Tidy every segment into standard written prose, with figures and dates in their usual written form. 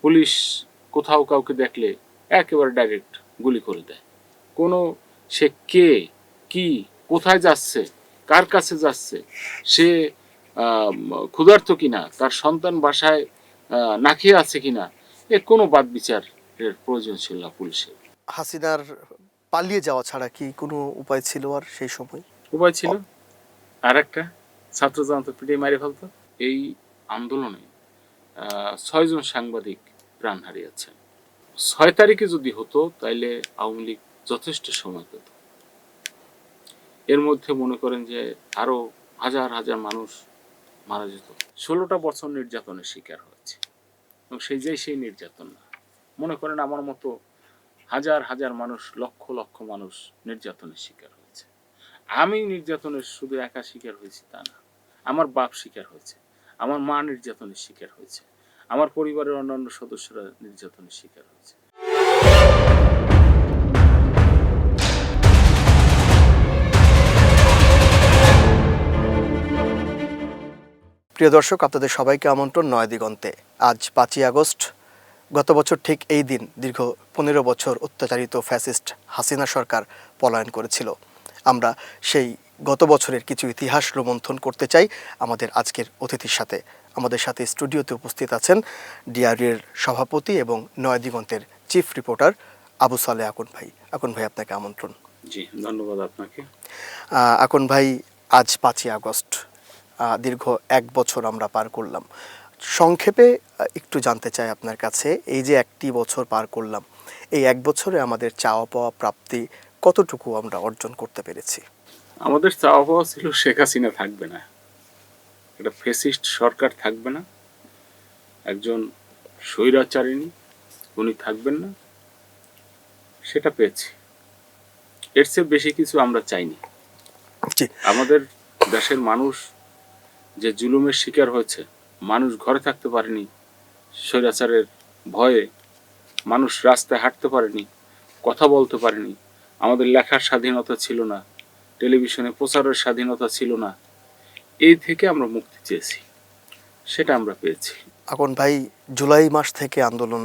Police কোথাও কাউকে দেখলে একেবারে ডাইরেক্ট গুলি করে দেয়। কোনো সে কে, কি, কোথায় যাচ্ছে, কার কাছে যাচ্ছে, সে ক্ষুধার্ত কিনা, তার সন্তান বাসায় না খেয়ে আছে কিনা, এর কোনো বাদ বিচারের প্রয়োজন ছিল না পুলিশের। হাসিনার পালিয়ে যাওয়া ছাড়া কি কোনো উপায় ছিল আর সেই সময়? উপায় ছিল আর একটা, ছাত্র জনতা পিটিয়ে মারি ফেলতো। এই আন্দোলনে 6 জন সাংবাদিক প্রাণ হারিয়েছেন। 6 তারিখে যদি হতো তাইলে আওয়ামী লীগ যথেষ্ট সময় পেত। এর মধ্যে মনে করেন যে আরো হাজার হাজার মানুষ মারা যেত। 16টা বছর নির্যাতনের শিকার হয়েছে এবং সেই নির্যাতন না। মনে করেন আমার মতো হাজার হাজার মানুষ, লক্ষ লক্ষ মানুষ নির্যাতনের শিকার হয়েছে। আমি নির্যাতনের শুধু একা শিকার হয়েছি তা না, আমার বাপ শিকার হয়েছে, আমার মা নির্যাতনের শিকার হয়েছে, আমার পরিবারের অন্যান্য সদস্যরা নির্যাতনের শিকার হয়েছে। প্রিয় দর্শক, আপনাদের সবাইকে আমন্ত্রণ নয় দিগন্তে। আজ 5ই আগস্ট। গত বছর ঠিক এই দিন দীর্ঘ 15 বছর অত্যাচারিত ফ্যাসিস্ট হাসিনা সরকার পলায়ন করেছিল। আমরা সেই গত বছরের কিছু ইতিহাস রোমন্থন করতে চাই আমাদের আজকের অতিথির সাথে। আমাদের সাথে স্টুডিওতে উপস্থিত আছেন ডিআরইর সভাপতি এবং নয় দিগন্তের চিফ রিপোর্টার আবু সালেহ আকন ভাই। আকন ভাই, আপনাকে আমন্ত্রণ। জি, ধন্যবাদ আপনাকে। আকন ভাই, আজ 5ই আগস্ট, দীর্ঘ 1 বছর আমরা পার করলাম। সংক্ষেপে একটু জানতে চাই আপনার কাছে, এই যে 1টি বছর পার করলাম, এই 1 বছরে আমাদের চাওয়া পাওয়া প্রাপ্তি কতটুকু আমরা অর্জন করতে পেরেছি? আমাদের চাওয়া পাওয়া ছিল শেখ হাসিনা থাকবে না, একটা ফ্যাসিস্ট সরকার থাকবে না, একজন স্বৈরাচারিণী উনি থাকবেন না, সেটা পেয়েছি। এর চেয়ে বেশি কিছু আমরা চাইনি। আমাদের দেশের মানুষ যে জুলুমের শিকার হয়েছে, মানুষ ঘরে থাকতে পারেনি স্বৈরাচারের ভয়ে, মানুষ রাস্তায় হাঁটতে পারেনি, কথা বলতে পারেনি, আমাদের লেখার স্বাধীনতা ছিল না, টেলিভিশনে প্রচারের স্বাধীনতা ছিল না, এই থেকে আমরা মুক্তি চেয়েছি, সেটা আমরা পেয়েছি। এখন ভাই, জুলাই মাস থেকে আন্দোলন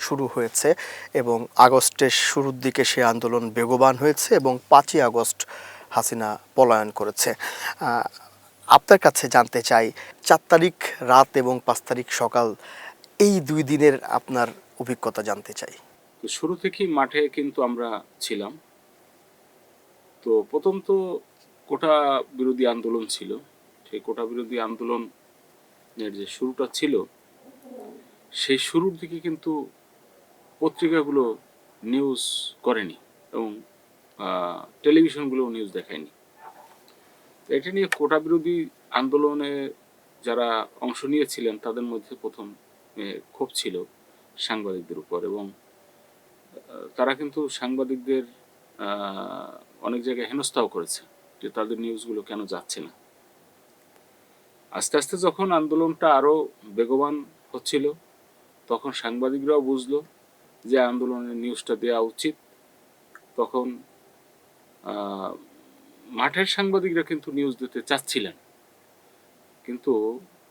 শুরু হয়েছে এবং আগস্টের শুরুর দিকে সে আন্দোলন বেগবান হয়েছে এবং 5ই আগস্ট হাসিনা পলায়ন করেছে। আপনার কাছে জানতে চাই, 4 তারিখ রাত এবং 5 তারিখ সকাল, এই 2 দিনের আপনার অভিজ্ঞতা জানতে চাই। তো শুরু থেকেই মাঠে কিন্তু আমরা ছিলাম। তো প্রথম তো কোটা বিরোধী আন্দোলন ছিল। সেই কোটা বিরোধী আন্দোলনের যে শুরুটা ছিল, সেই শুরুর দিকে কিন্তু পত্রিকাগুলো নিউজ করেনি এবং টেলিভিশনগুলো নিউজ দেখায়নি। এটা নিয়ে কোটা বিরোধী আন্দোলনে যারা অংশ নিয়েছিলেন তাদের মধ্যে প্রথম ক্ষোভ ছিল সাংবাদিকদের উপর, এবং তারা কিন্তু সাংবাদিকদের অনেক জায়গায় হেনস্থাও করেছে যে তাদের নিউজগুলো কেন যাচ্ছে না। আস্তে আস্তে যখন আন্দোলনটা আরো বেগবান হচ্ছিল, তখন সাংবাদিকরাও বুঝলো যে আন্দোলনের নিউজটা দেওয়া উচিত। তখন মাঠের সাংবাদিকরা কিন্তু নিউজ দিতে চাচ্ছিলেন, কিন্তু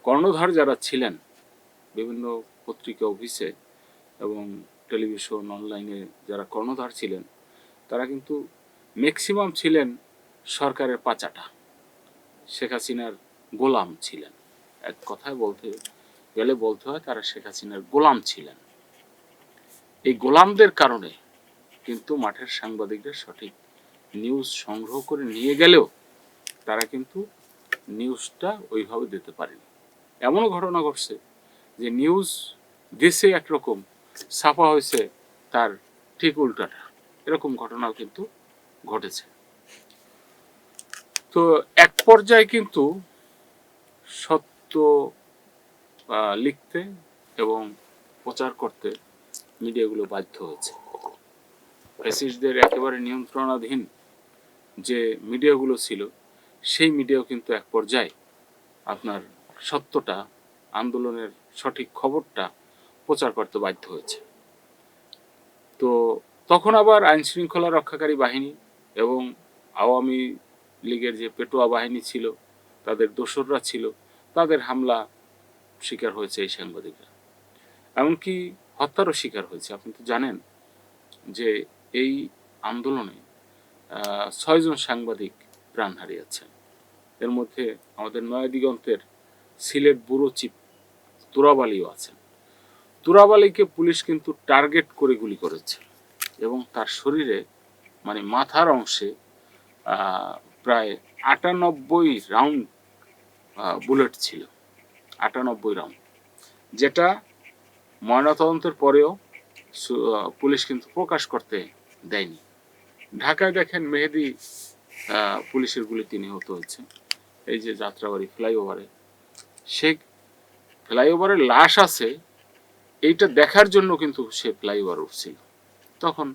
কর্ণধার যারা ছিলেন বিভিন্ন পত্রিকা অফিসে এবং টেলিভিশন অনলাইনে যারা কর্ণধার ছিলেন, তারা কিন্তু ম্যাক্সিমাম ছিলেন সরকারের পাচাটা, শেখ হাসিনার গোলাম ছিলেন। এক কথায় বলতে গেলে বলতে হয় তারা শেখ হাসিনার গোলাম ছিলেন। এই গোলামদের কারণে কিন্তু মাঠের সাংবাদিকরা সঠিক নিউজ সংগ্রহ করে নিয়ে গেলেও তারা কিন্তু নিউজটা ওইভাবে দিতে পারেনি। এমনও ঘটনা ঘটছে যে নিউজ দেশে একরকম, ছাপা হয়েছে তার ঠিক উল্টাটা, এরকম ঘটনাও কিন্তু ঘটেছে। তো এক পর্যায়ে কিন্তু সত্য লিখতে এবং প্রচার করতে মিডিয়াগুলো বাধ্য হয়েছে। ফ্যাসিস্টদের একেবারে নিয়ন্ত্রণাধীন যে মিডিয়াগুলো ছিল, সেই মিডিয়াও কিন্তু এক পর্যায়ে আপনার সত্যটা, আন্দোলনের সঠিক খবরটা প্রচার করতে বাধ্য হয়েছে। তো তখন আবার আইন শৃঙ্খলা রক্ষাকারী বাহিনী এবং আওয়ামী লীগের যে পেটোয়া বাহিনী ছিল, তাদের দোসররা ছিল, তাদের হামলা শিকার হয়েছে এই সাংবাদিকরা। এমনকি হত্যারও শিকার হয়েছে। আপনি তো জানেন যে এই আন্দোলনে 6 জন সাংবাদিক প্রাণ হারিয়েছেন। এর মধ্যে আমাদের নয়াদিগন্তের সিলেট ব্যুরো চিফ তুরাব আলীও আছেন। তুরাব আলীকে পুলিশ কিন্তু টার্গেট করে গুলি করেছে এবং তার শরীরে মানে মাথার অংশে প্রায় 98 রাউন্ড বুলেট ছিল, 98 রাউন্ড, যেটা ময়নাতদন্তের পরেও পুলিশ কিন্তু প্রকাশ করতে দেয়নি। ঢাকায় দেখেন মেহেদী পুলিশের গুলিতে নিহত হয়েছে, এই যে যাত্রাবাড়ি ফ্লাইওভারে, সে ফ্লাইওভারের লাশ আছে এইটা দেখার জন্য কিন্তু সে ফ্লাইওভার উঠছিল, তখন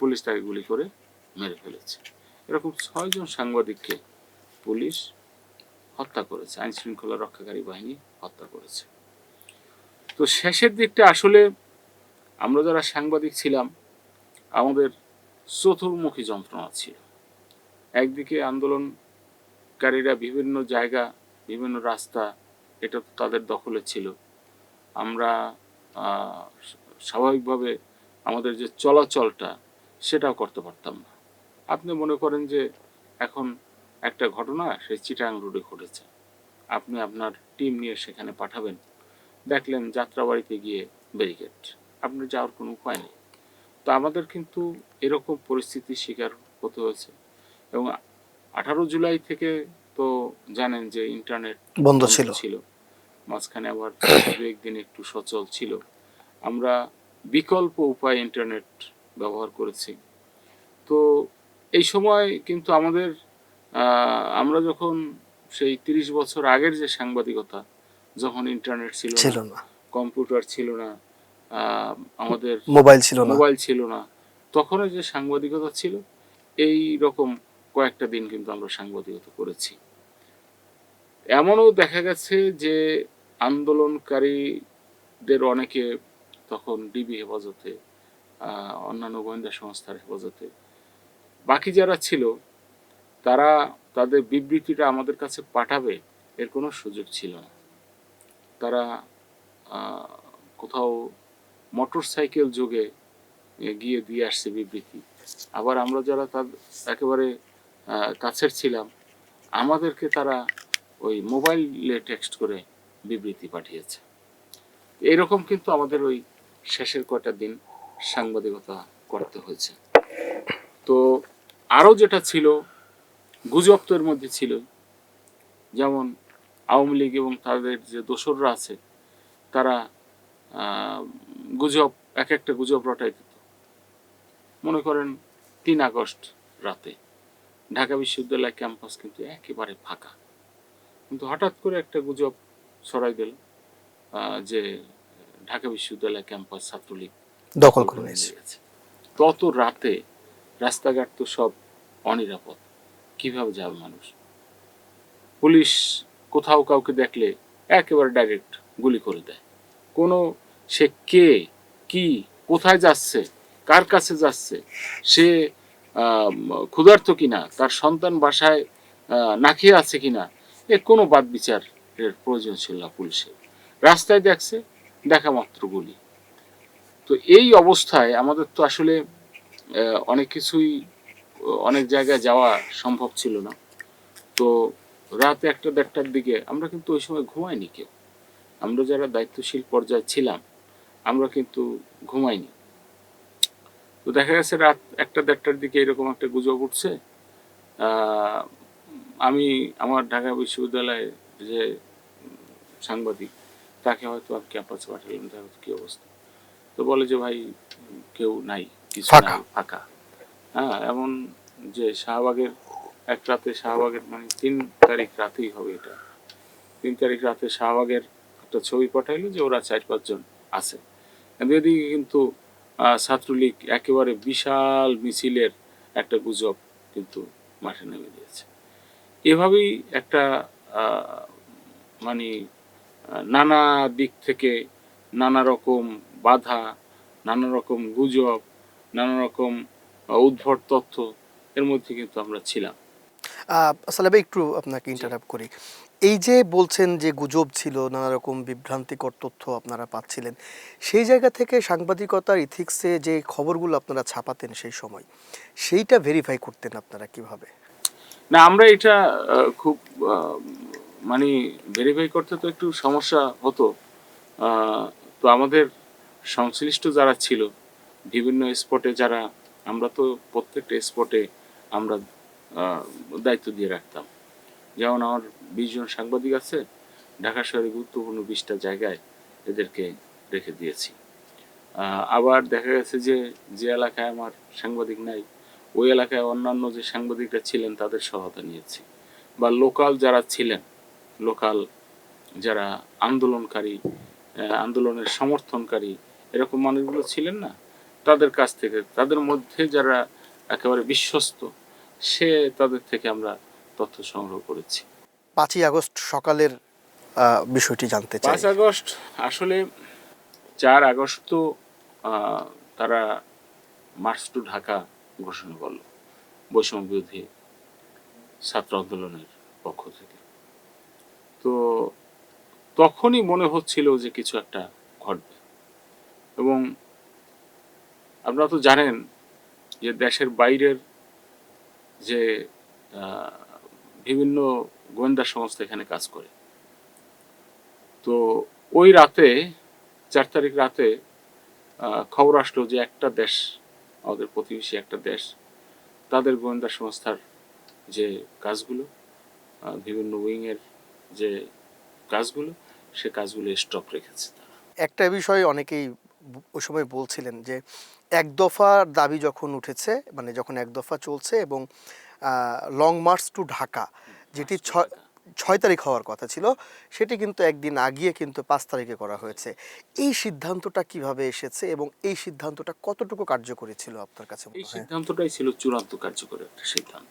পুলিশ তাকে গুলি করে মেরে ফেলেছে। এরকম 6 জন সাংবাদিককে পুলিশ হত্যা করেছে, আইন শৃঙ্খলা রক্ষাকারী বাহিনী হত্যা করেছে। তো শেষের দিকটা আসলে আমরা যারা সাংবাদিক ছিলাম আমাদের চতুর্মুখী যন্ত্রণা ছিল। একদিকে আন্দোলনকারীরা বিভিন্ন জায়গা, বিভিন্ন রাস্তা, এটা তো তাদের দখলে ছিল। আমরা স্বাভাবিকভাবে আমাদের যে চলাচলটা সেটাও করতে পারতাম না। আপনি মনে করেন যে এখন একটা ঘটনা সেই চিটাং রোডে ঘটেছে, আপনি আপনার টিম নিয়ে সেখানে পাঠাবেন, দেখলেন যাত্রাবাড়িতে গিয়ে ব্যারিকেড, আপনার যাওয়ার কোনো উপায় নেই। তো আমাদের কিন্তু এরকম পরিস্থিতির শিকার হতে হয়েছে। এবং 18 জুলাই থেকে তো জানেন যে ইন্টারনেট বন্ধ ছিল, মাঝখানে আবার 2-1 দিন একটু সচল ছিল। আমরা বিকল্প উপায় ইন্টারনেট ব্যবহার করেছি। তো এই সময় কিন্তু আমাদের আমরা যখন সেই 30 বছর আগের যে সাংবাদিকতা, যখন ইন্টারনেট ছিল না, কম্পিউটার ছিল না, আমাদের মোবাইল ছিল না, তখন যে সাংবাদিকতা ছিল এই রকম কয়েকটা দিন কিন্তু আমরা সাংবাদিকতা করেছি। এমনও দেখা গেছে যে আন্দোলনকারীদের অনেকে তখন ডিবি হেফাজতে, অন্যান্য গোয়েন্দা সংস্থার হেফাজতে, বাকি যারা ছিল তারা তাদের বিবৃতিটা আমাদের কাছে পাঠাবে এর কোনো সুযোগ ছিল না। তারা কোথাও মোটর সাইকেল যোগে গিয়ে দিয়ে আসছে বিবৃতি। আবার আমরা যারা তার একেবারে কাছের ছিলাম আমাদেরকে তারা ওই মোবাইলে টেক্সট করে বিবৃতি পাঠিয়েছে। এরকম কিন্তু আমাদের ওই শেষের কয়টা দিন সাংবাদিকতা করতে হয়েছে। তো আরও যেটা ছিল গুজব তো এর মধ্যে ছিল, যেমন আওয়ামী লীগ এবং তাদের যে দোসররা আছে তারা গুজব, এক একটা গুজব রটাই দিত। মনে করেন 3 আগস্ট রাতে ঢাকা বিশ্ববিদ্যালয় ক্যাম্পাস কিন্তু একেবারে ফাঁকা, কিন্তু হঠাৎ করে একটা গুজব ছড়াই দিল যে ঢাকা বিশ্ববিদ্যালয় ক্যাম্পাস ছাত্রলীগ দখল করে নিয়েছে। তত রাতে রাস্তাঘাট তো সব অনিরাপদ, কিভাবে যাবে মানুষ? পুলিশ কোথাও কাউকে দেখলে একেবারে ডাইরেক্ট গুলি করে দেয়। কোনো সে কে, কি, কোথায় যাচ্ছে, কার কাছে যাচ্ছে, সে ক্ষুধার্ত কিনা, তার সন্তান বাসায় না খেয়ে আছে কিনা, এ কোনো বাদ বিচারের প্রয়োজন ছিল না পুলিশের। রাস্তায় দেখছে, দেখা মাত্র গুলি। তো এই অবস্থায় আমাদের তো আসলে অনেক কিছুই, অনেক জায়গায় যাওয়া সম্ভব ছিল না। তো রাত 1-1:30টার দিকে আমরা কিন্তু ওই সময় ঘুমাইনি কেউ। আমরা যারা দায়িত্বশীল পর্যায়ে ছিলাম আমরা কিন্তু ঘুমাইনি। তো দেখা গেছে রাত 1-1:30টার দিকে এরকম একটা গুজব উঠছে। আমি আমার ঢাকা বিশ্ববিদ্যালয়ে যে সাংবাদিক তাকে হয়তো আমি ক্যাম্পাসে পাঠালাম, দেখো কি অবস্থা। তো বলে যে ভাই কেউ নাই, কিছু নাই, ফাঁকা। হ্যাঁ, এমন যে শাহবাগের এক রাতে, শাহবাগের মানে 3 তারিখ রাতেই হবে এটা, 3 তারিখ রাতে শাহবাগের একটা ছবি পাঠাইলো যে ওরা 4-5 জন আছে। এদিকে কিন্তু ছাত্রলীগ একেবারে বিশাল মিছিলের একটা গুজব কিন্তু মাঠে নেমে দিয়েছে। এভাবেই একটা মানে নানা দিক থেকে নানা রকম বাধা, নানা রকম গুজব, নানা রকম উদ্ভট তথ্য, এর মধ্যে কিন্তু আমরা ছিলাম। আসলে ভাই একটু আপনাকে ইন্টারাপ্ট করি। এই যে বলছেন যে গুজব ছিল, নানা রকম বিভ্রান্তিকর তথ্য আপনারা পাচ্ছিলেন, সেই জায়গা থেকে সাংবাদিকতার ইথিক্সে যে খবরগুলো আপনারা ছাপাতেন সেই সময়, সেইটা ভেরিফাই করতেন আপনারা কিভাবে? না, আমরা এটা খুব মানে ভেরিফাই করতে তো একটু সমস্যা হতো। আহ, তো আমাদের সংশ্লিষ্ট যারা ছিল বিভিন্ন স্পটে, যারা, আমরা তো প্রত্যেকটা স্পটে আমরা দায়িত্ব দিয়ে রাখতাম। যেমন আমার 20 জন সাংবাদিক আছে, ঢাকা শহরে গুরুত্বপূর্ণ 20টা জায়গায় এদেরকে রেখে দিয়েছি। আবার দেখা গেছে যে যে এলাকায় আমার সাংবাদিক নাই, ওই এলাকায় অন্যান্য যে সাংবাদিকরা ছিলেন তাদের সহায়তা নিয়েছি। বা লোকাল যারা ছিলেন, লোকাল যারা আন্দোলনকারী, আন্দোলনের সমর্থনকারী, এরকম মানুষগুলো ছিলেন না, তাদের কাছ থেকে, তাদের মধ্যে যারা একেবারে বিশ্বস্ত, তাদের থেকে আমরা তথ্য সংগ্রহ করেছি। 5ই আগস্ট সকালের বিষয়টি জানতে চাই। 5 আগস্ট আসলে 4 আগস্ট তো তারা মার্চ টু ঢাকা ঘোষণা করলো বৈষম্য বিরোধী ছাত্র আন্দোলনের পক্ষ থেকে। তো তখনই মনে হচ্ছিল যে কিছু একটা ঘটবে। এবং আপনারা তো জানেন যে দেশের বাইরের যে বিভিন্ন গোয়েন্দা সংস্থা এখানে কাজ করে। তো ওই রাতে, 4 তারিখ রাতে খবর আসলো যে একটা দেশ, আমাদের প্রতিবেশী একটা দেশ, তাদের গোয়েন্দা সংস্থার যে কাজগুলো, বিভিন্ন উইংয়ের যে কাজগুলো, সে কাজগুলো স্টপ রেখেছে তারা। একটা বিষয় অনেকেই ওই সময় বলছিলেন যে এক দফার দাবি যখন উঠেছে, মানে যখন এক দফা চলছে এবং লং মার্চ টু ঢাকা, যেটি 6 তারিখ হওয়ার কথা ছিল, সেটি কিন্তু একদিন আগিয়ে কিন্তু 5 তারিখে করা হয়েছে। এই সিদ্ধান্তটা কিভাবে এসেছে এবং এই সিদ্ধান্তটা কতটুকু কার্যকরী ছিল আপনার কাছে এই মনে হয়? সিদ্ধান্তটাই ছিল চূড়ান্ত কার্যকর একটা সিদ্ধান্ত।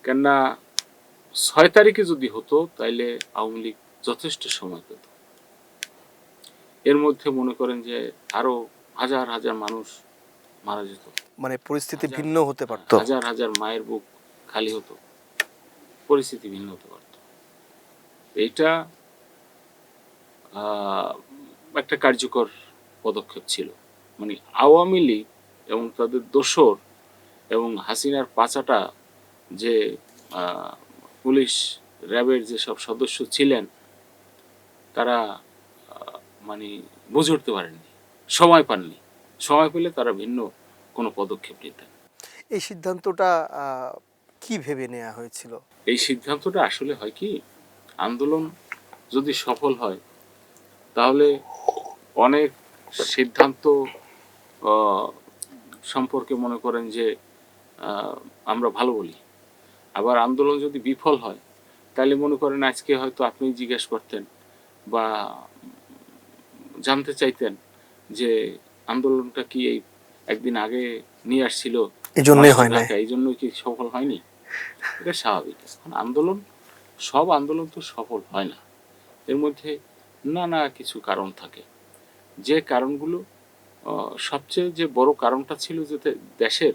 কেননা 6 তারিখে যদি হতো তাইলে আওয়ামী লীগ যথেষ্ট সময় পেত। এর মধ্যে মনে করেন যে আরো হাজার হাজার মানুষ মারা যেত, মানে পরিস্থিতি ভিন্ন হতে পারত। হাজার হাজার মায়ের বুক খালি হতো, পরিস্থিতি ভিন্ন হতে পারত। এইটা একটা কার্যকর পদক্ষেপ ছিল। মানে আওয়ামী লীগ এবং তাদের দোসর এবং হাসিনার পাচাটা যে পুলিশ র্যাবের যেসব সদস্য ছিলেন, তারা মানে বুঝে উঠতে পারেননি, সময় পাননি। সময় পেলে তারা ভিন্ন কোনো পদক্ষেপ নিতেন। এই সিদ্ধান্তটা কি ভেবে নেওয়া হয়েছিল? এই সিদ্ধান্তটা আসলে হয় কি, আন্দোলন যদি সফল হয় তাহলে অনেক সিদ্ধান্ত সম্পর্কে মনে করেন যে আমরা ভালো বলি। আবার আন্দোলন যদি বিফল হয় তাহলে মনে করেন আজকে হয়তো আপনি জিজ্ঞেস করতেন বা জানতে চাইতেন যে আন্দোলনটা কি এই একদিন আগে নিয়ে আসছিল, এই জন্যই হয় না। এই জন্যই কি সফল হয়নি? এটা স্বাভাবিক। এখন আন্দোলন, সব আন্দোলন তো সফল হয় না, এর মধ্যে নানা কিছু কারণ থাকে। যে কারণগুলো, সবচেয়ে যে বড় কারণটা ছিল যে দেশের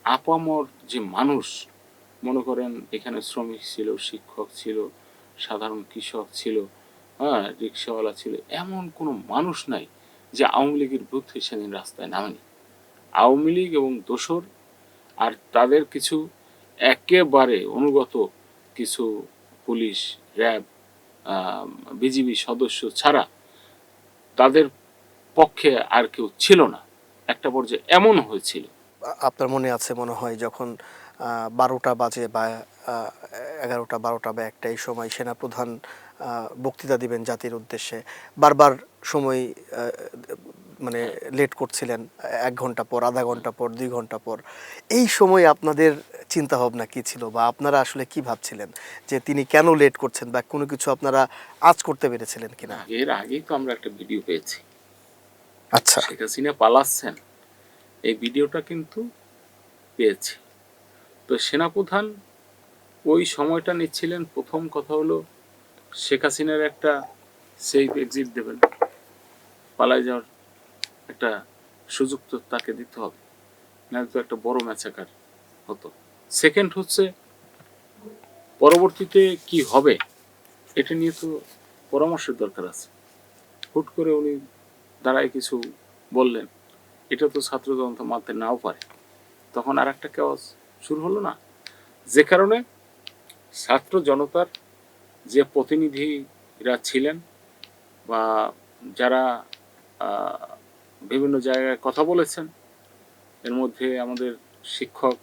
আপামর যে মানুষ, মনে করেন এখানে শ্রমিক ছিল, শিক্ষক ছিল, সাধারণ কৃষক ছিল, হ্যাঁ, রিক্সাওয়ালা ছিল, এমন কোনো মানুষ নাই যে আওয়ামী লীগের বিরুদ্ধে সেদিন রাস্তায় নামেনি। আওয়ামী লীগ এবং দোসর আর তাদের কিছু একেবারে অনুগত কিছু পুলিশ, র্যাব, বিজিবি সদস্য ছাড়া তাদের পক্ষে আর কেউ ছিল না। একটা পর্যায়ে এমন হয়েছিল। আপনার মনে আছে মনে হয় যখন 12টা বাজে বা 11টা 12টা বা একটা, এই সময় সেনাপ্রধান বক্তৃতা দিবেন জাতির উদ্দেশ্যে, বারবার সময় মানে লেট করছিলেন, 1 ঘন্টা পর, আধা ঘন্টা পর, 2 ঘন্টা পর। এই সময় আপনাদের চিন্তা ভাবনা কি ছিল বা আপনারা আসলে কি ভাবছিলেন যে তিনি কেন লেট করছেন, বা কোনো কিছু আপনারা আজ করতে পেরেছিলেন কিনা? এর আগেই তো আমরা একটা ভিডিও পেয়েছি, আচ্ছা, শেখ হাসিনা পালাচ্ছেন, এই ভিডিওটা কিন্তু পেয়েছি। তো সেনাপ্রধান ওই সময়টা নিচ্ছিলেন, প্রথম কথা হলো শেখ হাসিনার একটা সেফ এক্সিট দেবেন, পালায় যাওয়ার একটা সুযোগ তো তাকে দিতে হবে, না তো একটা বড় ম্যাচাকার হতো। সেকেন্ড হচ্ছে পরবর্তীতে কি হবে এটা নিয়ে তো পরামর্শের দরকার আছে। হুট করে উনি দাঁড়ায় কিছু বললেন, এটা তো ছাত্র জনতা মানতে নাও পারে, তখন আর একটা কেওয়াজ শুরু হলো না? যে কারণে ছাত্র জনতার যে প্রতিনিধিরা ছিলেন বা যারা বিভিন্ন জায়গায় কথা বলেছেন, এর মধ্যে আমাদের শিক্ষক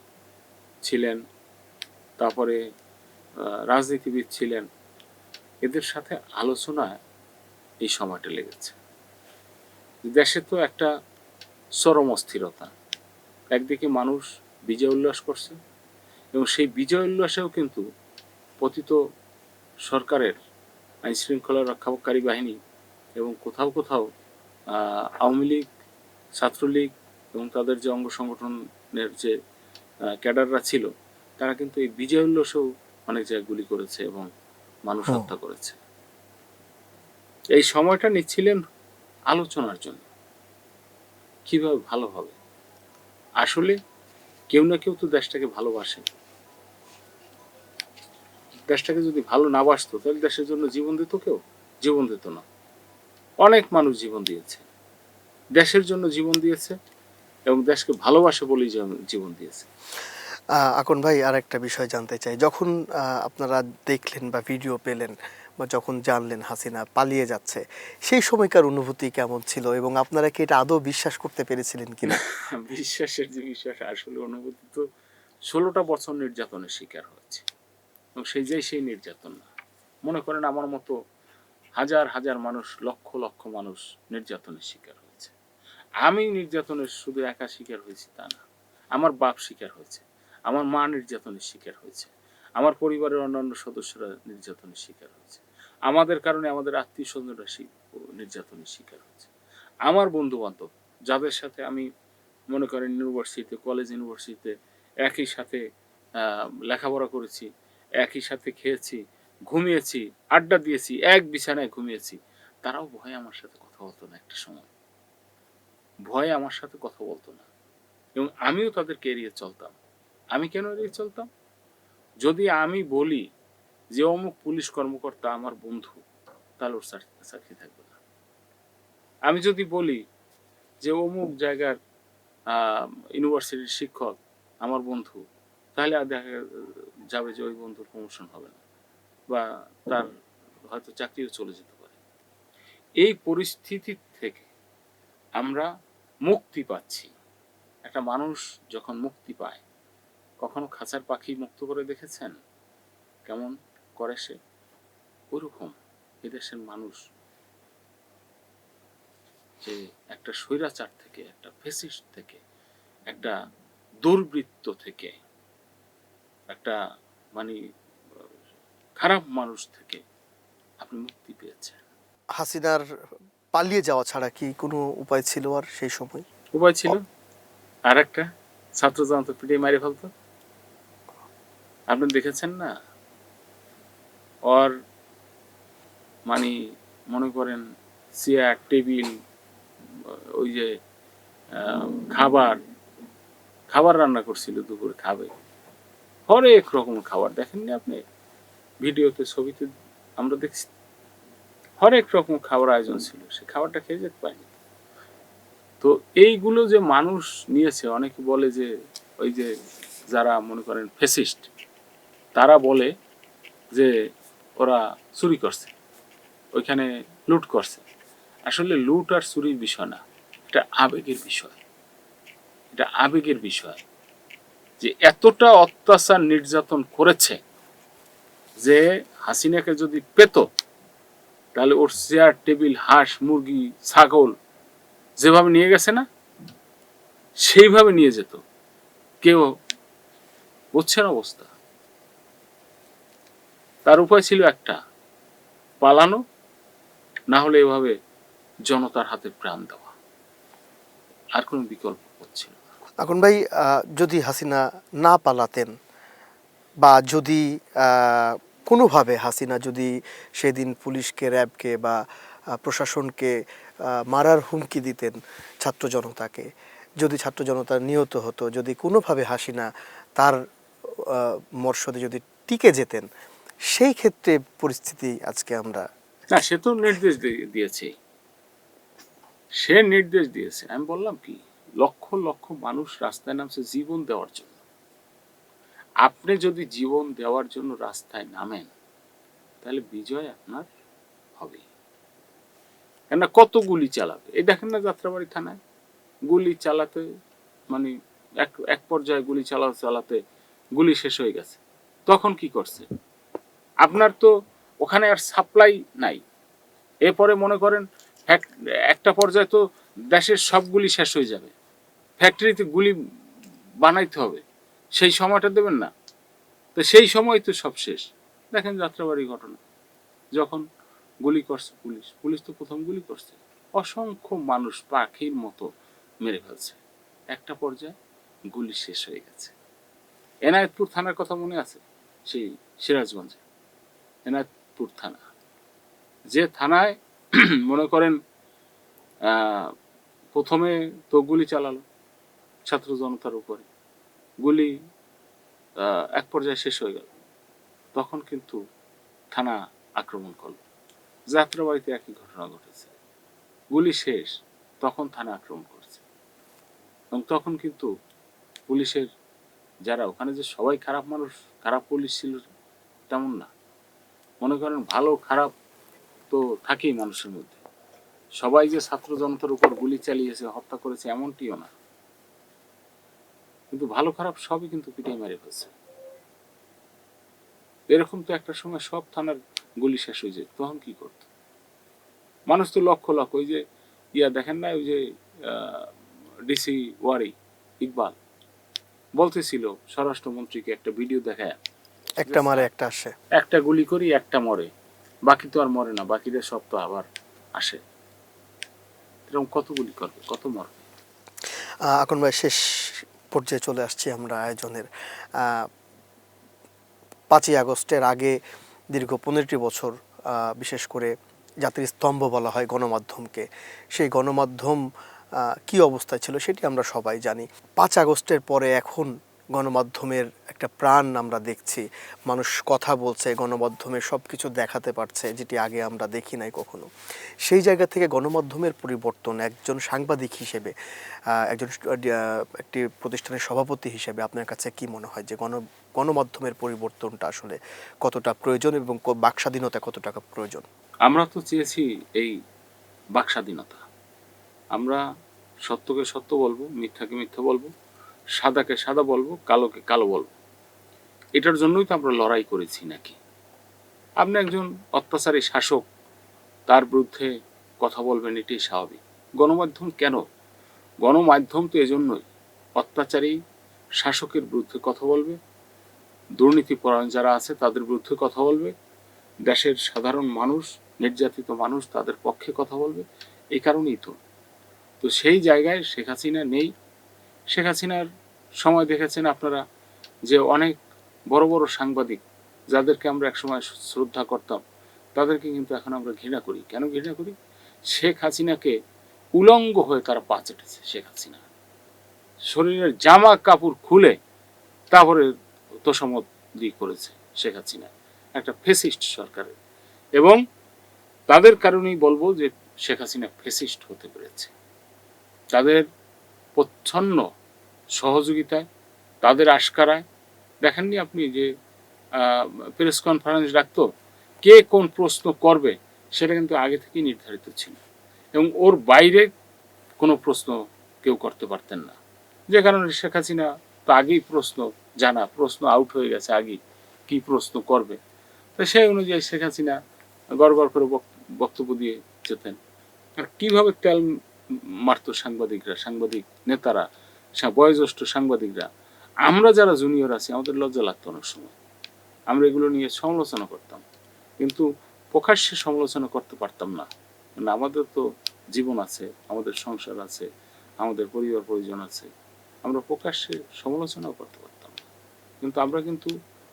ছিলেন, তারপরে রাজনীতিবিদ ছিলেন, এদের সাথে আলোচনায় এই সময়টা লেগেছে। দেশে তো একটা চরম অস্থিরতা, একদিকে মানুষ বিজয় উল্লাস করছে এবং সেই বিজয় উল্লাসেও কিন্তু পতিত সরকারের আইন শৃঙ্খলা রক্ষাকারী বাহিনী এবং কোথাও কোথাও আওয়ামী লীগ, ছাত্রলীগ এবং তাদের যে অঙ্গ সংগঠনের যে ক্যাডাররা ছিল, তারা কিন্তু এই বিজয় উল্লাসেও অনেক জায়গায় গুলি করেছে এবং মানুষ হত্যা করেছে। এই সময়টা নিচ্ছিলেন আলোচনার জন্য কিভাবে ভালো হবে। আসলে কেউ না কেউ তো দেশটাকে ভালোবাসে, দেশটাকে যদি ভালো না বাসতো তাহলে দেশের জন্য জীবন দিত কেউ? জীবন দিত না। অনেক মানুষ জীবন দিয়েছে, দেশের জন্য জীবন দিয়েছে এবং দেশকে ভালোবাসে বলেই জীবন দিয়েছে। আকন ভাই, আর একটা বিষয় জানতে চাই, যখন আপনারা দেখলেন বা ভিডিও পেলেন বা যখন জানলেন হাসিনা পালিয়ে যাচ্ছে, সেই সময়কার অনুভূতি কেমন ছিল এবং আপনারা কি এটা আদৌ বিশ্বাস করতে পেরেছিলেন কিনা? বিশ্বাসের যে বিষয়টা, আসলে অনুভূতি তো 16টা বছর নির্যাতনের শিকার হয়েছে এবং সেই নির্যাতন না। মনে করেন আমার মতো হাজার হাজার মানুষ, লক্ষ লক্ষ মানুষ নির্যাতনের শিকার হয়েছে। আমি নির্যাতনের শুধু একা শিকার হয়েছি তা না, আমার বাপ শিকার হয়েছে, আমার মা নির্যাতনের শিকার হয়েছে, আমার পরিবারের অন্যান্য সদস্যরা নির্যাতনের শিকার হয়েছে, আমাদের কারণে আমাদের আত্মীয় স্বজনরা নির্যাতনের শিকার হয়েছে, আমার বন্ধু বান্ধব যাদের সাথে আমি মনে করেন ইউনিভার্সিটিতে, কলেজ ইউনিভার্সিটিতে একই সাথে লেখাপড়া করেছি, একই সাথে খেয়েছি, ঘুমিয়েছি, আড্ডা দিয়েছি, এক বিছানায় ঘুমিয়েছি, তারাও ভয়ে আমার সাথে কথা বলতো না। একটা সময় ভয়ে আমার সাথে কথা বলতো না এবং আমিও তাদেরকে এড়িয়ে চলতাম। আমি কেন এড়িয়ে চলতাম? যদি আমি বলি যে অমুক পুলিশ কর্মকর্তা আমার বন্ধু, তাহলে ওর চাকরি থাকবে না। আমি যদি বলি যে অমুক জায়গার ইউনিভার্সিটির শিক্ষক আমার বন্ধু, তাহলে আর দেখা যাবে যে ওই বন্ধুর প্রমোশন হবে না বা তার হয়তো চাকরিও চলে যেতে পারে। এই পরিস্থিতি থেকে আমরা মুক্তি পাচ্ছি। একটা মানুষ যখন মুক্তি পায়, কখনো খাঁচার পাখি মুক্ত করে দেখেছেন কেমন করে সে? ওরকম এদেশের মানুষ যে একটা স্বৈরাচার থেকে, একটা ফ্যাসিস্ট থেকে, একটা দুর্বৃত্ত থেকে, একটা মানে খারাপ মানুষ থেকে আপনি মুক্তি পেয়েছেন। হাসিনার পালিয়ে যাওয়া ছাড়া কি কোনো উপায় ছিল আর সেই সময়? উপায় ছিল আর একটা, ছাত্র জনতা পিটিয়ে মারি ফেলতো। আপনি দেখেছেন না? ওর মানে মনে করেন চেয়ার টেবিল, ওই যে খাবার খাবার রান্না করছিল দুপুরে খাবে, হরেক রকম খাবার। দেখেননি আপনি? ভিডিওতে, ছবিতে আমরা দেখছি হরেক রকম খাবার আয়োজন ছিল, সে খাবারটা খেয়ে যেতে পারেনি। তো এইগুলো যে মানুষ নিয়েছে, অনেকে বলে যে ওই যে যারা মনে করেন ফ্যাসিস্ট, তারা বলে যে ওরা চুরি করছে, ওইখানে লুট করছে। আসলে লুট আর চুরির বিষয় না, এটা আবেগের বিষয়। এটা আবেগের বিষয় যে এতটা অত্যাচার নির্যাতন করেছে যে হাসিনাকে যদি পেত তাহলে ওর চেয়ার টেবিল, হাঁস মুরগি ছাগল যেভাবে নিয়ে গেছে না, সেইভাবে নিয়ে যেত। কেউ বুঝছেন অবস্থা? তার উপায় ছিল একটা, পালানো, না হলে এভাবে জনতার হাতে প্রাণ দেওয়া। আর কোনো বিকল্প হচ্ছিল না। আকন ভাই, যদি হাসিনা না পালাতেন বা যদি কোনোভাবে হাসিনা যদি সেদিন পুলিশকে, র্যাবকে বা প্রশাসনকে মারার হুমকি দিতেন ছাত্র জনতাকে, যদি ছাত্র জনতা নিহত হতো, যদি কোনোভাবে হাসিনা তার মর্শদে যদি টিকে যেতেন, সেই ক্ষেত্রে পরিস্থিতি আজকে আমরা না, সে তো নির্দেশ দিয়েছে, সে নির্দেশ দিয়েছে। আমি বললাম কি, লক্ষ লক্ষ মানুষ রাস্তায় নামছে জীবন দেওয়ার জন্য। আপনি যদি জীবন দেওয়ার জন্য রাস্তায় নামেন, তাহলে বিজয় আপনার হবে। কেননা কত গুলি চালাবে, এই দেখেন না যাত্রাবাড়ি থানায় গুলি চালাতে, মানে এক এক পর্যায়ে গুলি চালাতে চালাতে গুলি শেষ হয়ে গেছে। তখন কি করছে? আপনার তো ওখানে আর সাপ্লাই নাই। এরপরে মনে করেন একটা পর্যায়ে তো দেশের সবগুলি শেষ হয়ে যাবে, ফ্যাক্টরিতে গুলি বানাইতে হবে, সেই সময়টা দেবেন না। তো সেই সময় তো সব শেষ। দেখেন যাত্রাবাড়ির ঘটনা, যখন গুলি করছে পুলিশ, পুলিশ তো প্রথম গুলি করছে, অসংখ্য মানুষ পাখির মতো মেরে ফেলছে। একটা পর্যায়ে গুলি শেষ হয়ে গেছে। এনায়েতপুর থানার কথা মনে আছে? সেই সিরাজগঞ্জে এনায়েতপুর থানা, যে থানায় মনে করেন প্রথমে তো গুলি চালালো ছাত্র জনতার উপরে, গুলি এক পর্যায়ে শেষ হয়ে গেল, তখন কিন্তু থানা আক্রমণ করলো। যাত্রাবাড়িতে একই ঘটনা ঘটেছে, গুলি শেষ, তখন থানা আক্রমণ করছে। এবং তখন কিন্তু পুলিশের যারা ওখানে, যে সবাই খারাপ মানুষ, খারাপ পুলিশ ছিল তেমন না। মনে করেন ভালো খারাপ তো থাকেই মানুষের মধ্যে, সবাই যে ছাত্র জনতার উপর গুলি চালিয়েছে, হত্যা করেছে এমনটিও না, কিন্তু ভালো খারাপ সবই কিন্তু পিটিয়ে মেরে ফেলছে। এরকম তো একটা সময় সব থানার গুলি শেষ হয়ে যায়, তখন কি করত মানুষ? তো লক্ষ লক্ষ, ওই যে দেখেন না, ওই যে ডিসি ওয়ারি ইকবাল বলতেছিল স্বরাষ্ট্রমন্ত্রীকে, একটা ভিডিও দেখায়, একটা মারে একটা আসে, একটা গুলি করি একটা মরে, বাকি তো আর মরে না, বাকিদের সব তো আবার আসে। এরকম কত গুলি করবে, কত মরবে? এখন ভাই শেষ পর্যায়ে চলে আসছি আমরা আয়োজনের। 5ই আগস্টের আগে দীর্ঘ 15টি বছর বিশেষ করে জাতির স্তম্ভ বলা হয় গণমাধ্যমকে, সেই গণমাধ্যম কী অবস্থায় ছিল সেটি আমরা সবাই জানি। 5 আগস্টের পরে এখন গণমাধ্যমের একটা প্রাণ আমরা দেখছি, মানুষ কথা বলছে, গণমাধ্যমে সব কিছু দেখাতে পারছে, যেটি আগে আমরা দেখি নাই কখনো। সেই জায়গা থেকে গণমাধ্যমের পরিবর্তন, একজন সাংবাদিক হিসেবে, একজন একটি প্রতিষ্ঠানের সভাপতি হিসেবে আপনার কাছে কি মনে হয় যে গণমাধ্যমের পরিবর্তনটা আসলে কতটা প্রয়োজন এবং বাকস্বাধীনতা কত টাকা প্রয়োজন? আমরা তো চেয়েছি এই বাকস্বাধীনতা। আমরা সত্যকে সত্য বলবো, মিথ্যাকে মিথ্যা বলবো, সাদাকে সাদা বলবো, কালোকে কালো বলবো। এটার জন্যই তো আমরা লড়াই করেছি নাকি? আপনি একজন অত্যাচারী শাসক, তার বিরুদ্ধে কথা বলবেন, এটাই স্বাভাবিক। গণমাধ্যম কেন? গণমাধ্যম তো এজন্যই, অত্যাচারী শাসকের বিরুদ্ধে কথা বলবে, দুর্নীতিপরায়ণ যারা আছে তাদের বিরুদ্ধে কথা বলবে, দেশের সাধারণ মানুষ, নির্যাতিত মানুষ, তাদের পক্ষে কথা বলবে। এই কারণেই তো। তো সেই জায়গায় শেখ হাসিনা নেই। শেখ হাসিনার সময় দেখেছেন আপনারা যে অনেক বড় বড় সাংবাদিক, যাদেরকে আমরা একসময় শ্রদ্ধা করতাম, তাদেরকে কিন্তু এখন আমরা ঘৃণা করি। কেন ঘৃণা করি? শেখ হাসিনাকে উলঙ্গ হয়ে তারা পা চেটেছে। শেখ হাসিনা শরীরের জামা কাপড় খুলে তারপরে তোষামত দিয়ে করেছে শেখ হাসিনা, একটা ফেসিস্ট সরকারের। এবং তাদের কারণেই বলবো যে শেখ হাসিনা ফেসিস্ট হতে পেরেছে। তাদের প্রচ্ছন্ন সহযোগিতায়, তাদের আশকারায়। দেখেননি আপনি যে প্রেস কনফারেন্স রাখতো, কে কোন প্রশ্ন করবে সেটা কিন্তু আগে থেকেই নির্ধারিত ছিল, এবং ওর বাইরে কোনো প্রশ্ন কেউ করতে পারতেন না। যে কারণে শেখ হাসিনা তো আগেই প্রশ্ন জানা, প্রশ্ন আউট হয়ে গেছে আগেই কি প্রশ্ন করবে। তো সেই অনুযায়ী শেখ হাসিনা গড় গড় করে বক্তব্য দিয়ে যেতেন। আর কীভাবে তেল মারত সাংবাদিকরা, সাংবাদিক নেতারা, বয়োজ্যেষ্ঠ সাংবাদিকরা। আমরা যারা জুনিয়র আছি আমাদের লজ্জা লাগতো অনেক সময়, আমরা এগুলো নিয়ে সমালোচনা করতাম, কিন্তু প্রকাশ্যে সমালোচনা করতে পারতাম না। মানে আমাদের তো জীবন আছে, আমাদের সংসার আছে, আমাদের পরিবার পরিজন আছে, আমরা প্রকাশ্যে সমালোচনাও করতে পারতাম না। কিন্তু আমরা কিন্তু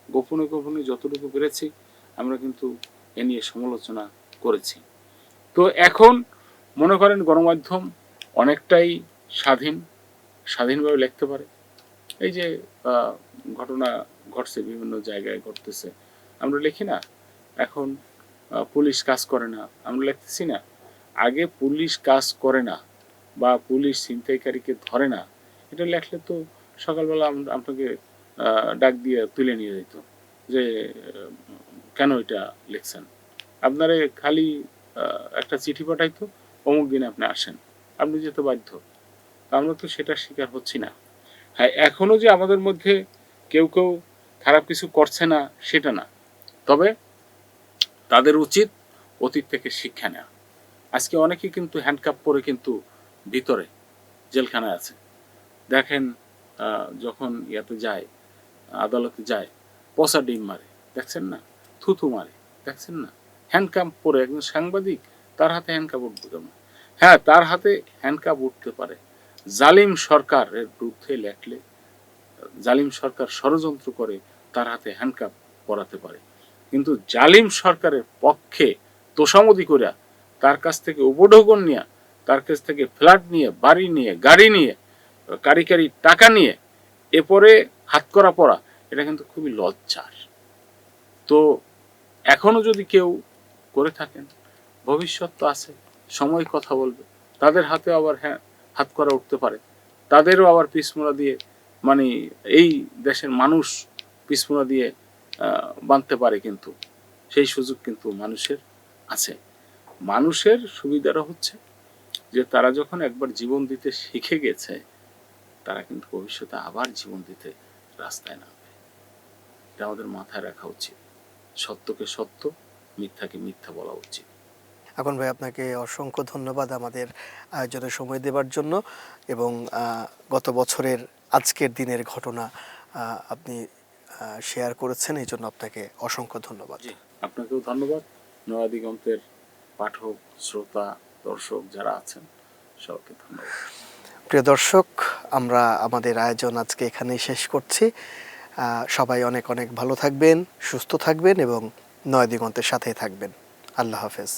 গোপনে গোপনে যতটুকু পেরেছি আমরা কিন্তু এ নিয়ে সমালোচনা করেছি। তো এখন মনে করেন গণমাধ্যম অনেকটাই স্বাধীনভাবে লিখতে পারে। এই যে ঘটনা ঘটছে, বিভিন্ন জায়গায় ঘটতেছে। আমরা লিখি না এখন পুলিশ কাজ করে না, আমরা লিখতেছি না আগে পুলিশ কাজ করে না বা পুলিশ ছিনতাইকারীকে ধরে না, এটা লেখলে তো সকালবেলা আপনাকে ডাক দিয়ে তুলে নিয়ে যেত যে কেন এটা লিখছেন। আপনারে খালি একটা চিঠি পাঠাইতো, অমুক দিনে আপনি আসেন, আপনি যেতে বাধ্য। আমরা তো সেটা শিকার হচ্ছি না। হ্যাঁ, এখনো যে আমাদের মধ্যে কেউ কেউ খারাপ কিছু করছে না সেটা না, তবে তাদের উচিত অতীত থেকে শিক্ষা নেওয়া। আজকে অনেকে কিন্তু হ্যান্ডকাপ পরে কিন্তু ভিতরে জেলখানায় আছে। দেখেন যখন ইয়াতে যায়, আদালতে যায়, পচা ডিম মারে, দেখছেন না, থুথু মারে, দেখছেন না। হ্যান্ডকাপ পরে একজন সাংবাদিক, তার হাতে হ্যান্ডকাপ উঠবে কেমন? হ্যাঁ, তার হাতে হ্যান্ডকাপ উঠতে পারে জালিম সরকারের বিরুদ্ধে লেখলে, জালিম সরকার ষড়যন্ত্র করে তার হাতে হ্যান্ডকাপ পরাতে পারে, কিন্তু জালিম সরকারের পক্ষে তোষামদি করে তার কাছ থেকে উপঢৌকন নিয়ে, তার কাছ থেকে ফ্ল্যাট নিয়ে, বাড়ি নিয়ে, গাড়ি নিয়ে, কারি কারি টাকা নিয়ে এরপরে হাতকড়া পরা, এটা কিন্তু খুবই লজ্জার। তো এখনো যদি কেউ করে থাকেন, ভবিষ্যৎ তো আছে, সময় কথা বলবে, তাদের হাতে আবার হ্যাঁ হাতকড়া উঠতে পারে, তাদেরও আবার পিছমোড়া দিয়ে, মানে এই দেশের মানুষ পিছমোড়া দিয়ে বাঁধতে পারে, কিন্তু সেই সুযোগ কিন্তু মানুষের আছে। মানুষের সুবিধাটা হচ্ছে যে তারা যখন একবার জীবন দিতে শিখে গেছে, তারা কিন্তু ভবিষ্যতে আবার জীবন দিতে রাস্তায় নামবে। এটা আমাদের মাথায় রাখা উচিত। সত্যকে সত্য, মিথ্যাকে মিথ্যা বলা উচিত। এখন ভাই আপনাকে অসংখ্য ধন্যবাদ আমাদের আয়োজনে সময় দেওয়ার জন্য, এবং গত বছরের আজকের দিনের ঘটনা আপনি শেয়ার করেছেন, এই জন্য আপনাকে অসংখ্য ধন্যবাদ। জি, আপনাকেও ধন্যবাদ। নয়া দিগন্তের পাঠক, শ্রোতা, দর্শক যারা আছেন সবাইকে ধন্যবাদ। প্রিয় দর্শক, আমরা আমাদের আয়োজন আজকে এখানেই শেষ করছি। সবাই অনেক অনেক ভালো থাকবেন, সুস্থ থাকবেন এবং নয়া দিগন্তের সাথেই থাকবেন। আল্লাহ হাফেজ।